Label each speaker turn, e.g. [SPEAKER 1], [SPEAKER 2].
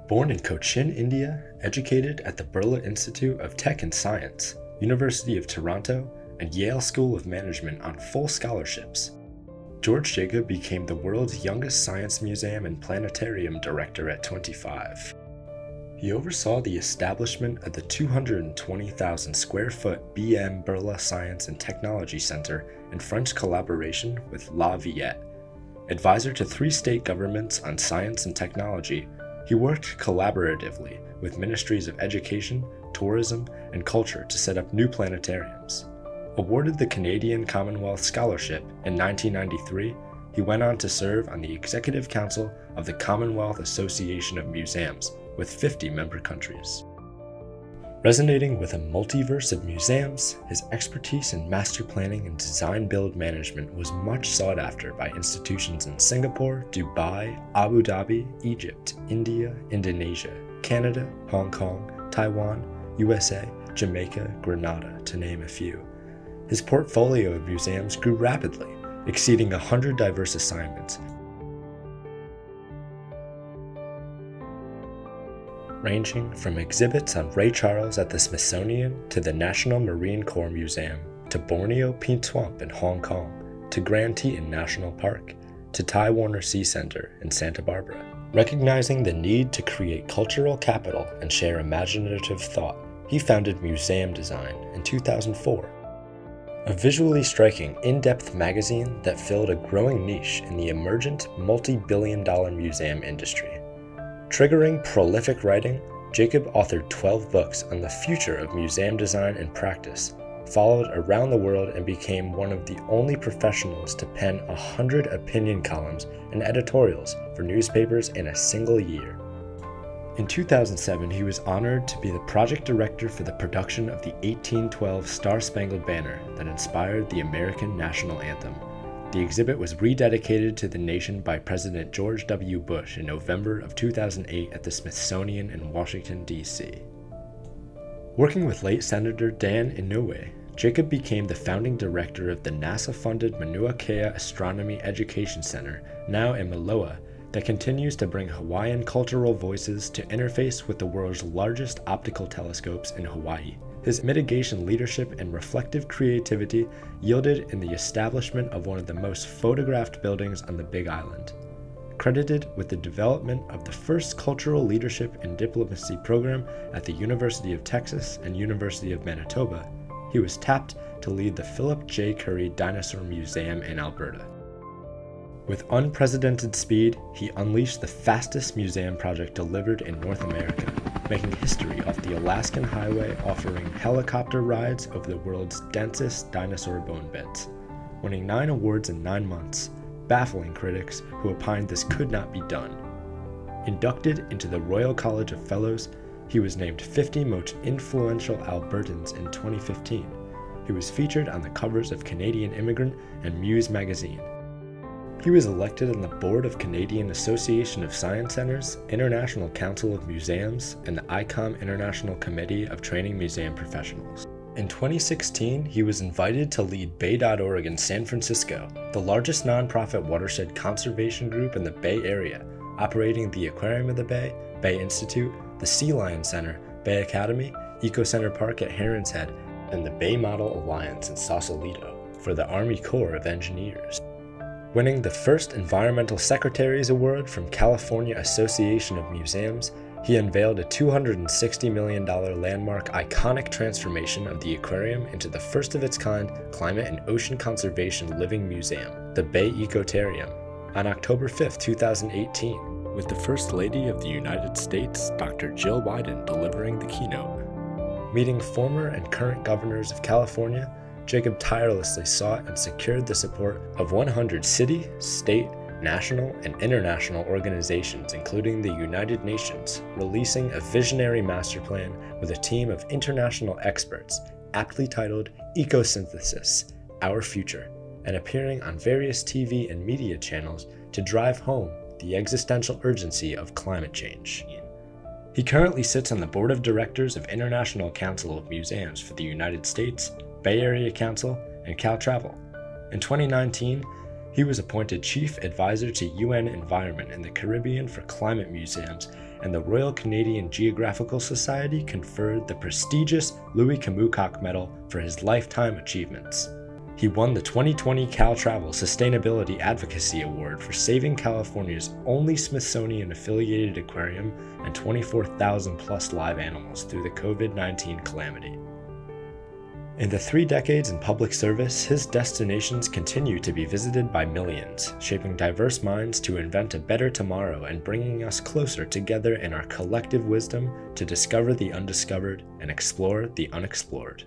[SPEAKER 1] Born in Cochin, India, educated at the Birla Institute of Tech and Science, University of Toronto, and Yale School of Management on full scholarships, George Jacob became the world's youngest science museum and planetarium director at 25. He oversaw the establishment of the 220,000 square foot BM Birla Science and Technology Center in French collaboration with La Viette. Advisor to 3 state governments on science and technology, he worked collaboratively with ministries of education, tourism, and culture to set up new planetariums. Awarded the Canadian Commonwealth Scholarship in 1993, he went on to serve on the Executive Council of the Commonwealth Association of Museums, with 50 member countries. Resonating with a multiverse of museums, his expertise in master planning and design-build management was much sought after by institutions in Singapore, Dubai, Abu Dhabi, Egypt, India, Indonesia, Canada, Hong Kong, Taiwan, USA, Jamaica, Grenada, to name a few. His portfolio of museums grew rapidly, exceeding 100 diverse assignments, ranging from exhibits on Ray Charles at the Smithsonian to the National Marine Corps Museum, to Borneo Pink Swamp in Hong Kong, to Grand Teton National Park, to Ty Warner Sea Center in Santa Barbara. Recognizing the need to create cultural capital and share imaginative thought, he founded Museum Design in 2004. A visually striking, in-depth magazine that filled a growing niche in the emergent, multi-billion-dollar museum industry. Triggering prolific writing, Jacob authored 12 books on the future of museum design and practice, followed around the world, and became one of the only professionals to pen 100 opinion columns and editorials for newspapers in a single year. In 2007, he was honored to be the project director for the production of the 1812 Star-Spangled Banner that inspired the American national anthem. The exhibit was rededicated to the nation by President George W. Bush in November of 2008 at the Smithsonian in Washington, D.C. Working with late Senator Dan Inouye, Jacob became the founding director of the NASA-funded Mauna Kea Astronomy Education Center, now in Maloa, that continues to bring Hawaiian cultural voices to interface with the world's largest optical telescopes in Hawaii. His mitigation leadership and reflective creativity yielded in the establishment of one of the most photographed buildings on the Big Island. Credited with the development of the first cultural leadership and diplomacy program at the University of Texas and University of Manitoba, he was tapped to lead the Philip J. Currie Dinosaur Museum in Alberta. With unprecedented speed, he unleashed the fastest museum project delivered in North America, making history off the Alaskan Highway, offering helicopter rides over the world's densest dinosaur bone beds, winning 9 awards in 9 months, baffling critics who opined this could not be done. Inducted into the Royal College of Fellows, he was named 50 Most Influential Albertans in 2015. He was featured on the covers of Canadian Immigrant and Muse magazine. He was elected on the board of Canadian Association of Science Centers, International Council of Museums, and the ICOM International Committee of Training Museum Professionals. In 2016, he was invited to lead Bay.org in San Francisco, the largest nonprofit watershed conservation group in the Bay Area, operating the Aquarium of the Bay, Bay Institute, the Sea Lion Center, Bay Academy, Eco Center Park at Heron's Head, and the Bay Model Alliance in Sausalito for the Army Corps of Engineers. Winning the first Environmental Secretary's Award from California Association of Museums, he unveiled a $260 million landmark iconic transformation of the aquarium into the first of its kind climate and ocean conservation living museum, the Bay Ecotarium, on October 5, 2018, with the First Lady of the United States, Dr. Jill Biden, delivering the keynote. Meeting former and current governors of California, Jacob tirelessly sought and secured the support of 100 city, state, national, and international organizations, including the United Nations, releasing a visionary master plan with a team of international experts, aptly titled Ecosynthesis: Our Future, and appearing on various TV and media channels to drive home the existential urgency of climate change. He currently sits on the board of directors of International Council of Museums for the United States, Bay Area Council, and CalTravel. In 2019, He was appointed Chief Advisor to UN Environment in the Caribbean for Climate Museums, and the Royal Canadian Geographical Society conferred the prestigious Louis Kamukock Medal for his lifetime achievements. He won the 2020 Cal Travel Sustainability Advocacy Award for saving California's only Smithsonian-affiliated aquarium and 24,000 plus live animals through the COVID-19 calamity. In the 3 decades in public service, his destinations continue to be visited by millions, shaping diverse minds to invent a better tomorrow and bringing us closer together in our collective wisdom to discover the undiscovered and explore the unexplored.